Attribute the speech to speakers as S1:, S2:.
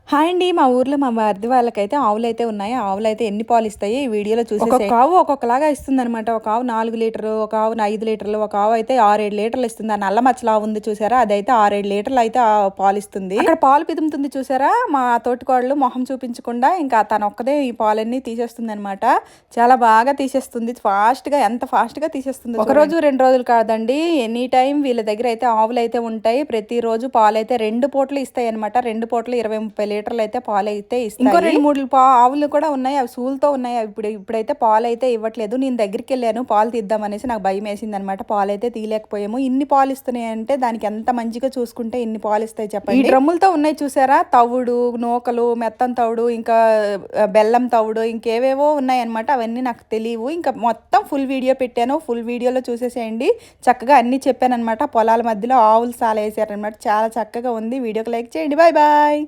S1: Hi అండి. మా ఊర్లో మా మరిది వాళ్ళకైతే ఆవులైతే ఉన్నాయి. ఆవులైతే ఎన్ని పాలిస్తాయి ఈ వీడియోలో ఒక్కొక్క ఆవు ఒక్కొక్కలాగా ఇస్తుందనమాట. ఒక ఆవు 4 లీటర్లు, ఒక ఆవు 5 లీటర్లు, ఒక ఆవు అయితే 6, 7 లీటర్లు ఇస్తుంది. ఆ నల్ల మచ్చల ఆవు ఉంది చూసారా? అదైతే 6, 7 లీటర్లు అయితే పాలిస్తుంది. అక్కడ పాలు పిదుముతుంది చూసారా? మా తోటికోడలు మొహం చూపించకుండా ఇంకా తనొక్కదే ఈ పాలన్నీ తీసేస్తుందనమాట. చాలా బాగా తీసేస్తుంది. ఎంత ఫాస్ట్‌గా తీసేస్తుందో. ఒక రోజు 2 రోజులు కాదండి. ఎనీ టైం వీళ్ళ దగ్గర అయితే ఆవులైతే ఉంటాయి. ప్రతిరోజు పాలైతే 2 పూటలు ఇస్తాయన్నమాట. 2 పూటలు 20, 30 లీటర్లు అయితే పాలైతే ఇస్తాయి. ఇంకో 2, 3 ఆవులు కూడా ఉన్నాయి. అవి సూలతో ఉన్నాయి. ఇప్పుడైతే పాలైతే ఇవ్వట్లేదు. నేను దగ్గరికి వెళ్ళాను పాలు తీద్దామనేసి. నాకు భయం వేసింది అనమాట. పాలైతే తీయలేకపోయాము. ఇన్ని పాలు ఇస్తున్నాయి అంటే దానికి ఎంత మంచిగా చూసుకుంటే ఇన్ని పాలు ఇస్తాయి చెప్పండి. ఈ డ్రమ్ములతో ఉన్నాయి చూసారా? తవుడు, నూకలు, మెత్తం తవుడు, ఇంకా బెల్లం తవుడు, ఇంకేవేవో ఉన్నాయన్నమాట. అవన్నీ నాకు తెలియవు. ఇంకా మొత్తం ఫుల్ వీడియో పెట్టాను. ఫుల్ వీడియోలో చూసేసేయండి. చక్కగా అన్ని చెప్పాను అనమాట. పొలాల మధ్యలో ఆవులు సాల వేసారనమాట. చాలా చక్కగా ఉంది. వీడియోకి లైక్ చేయండి. Bye bye.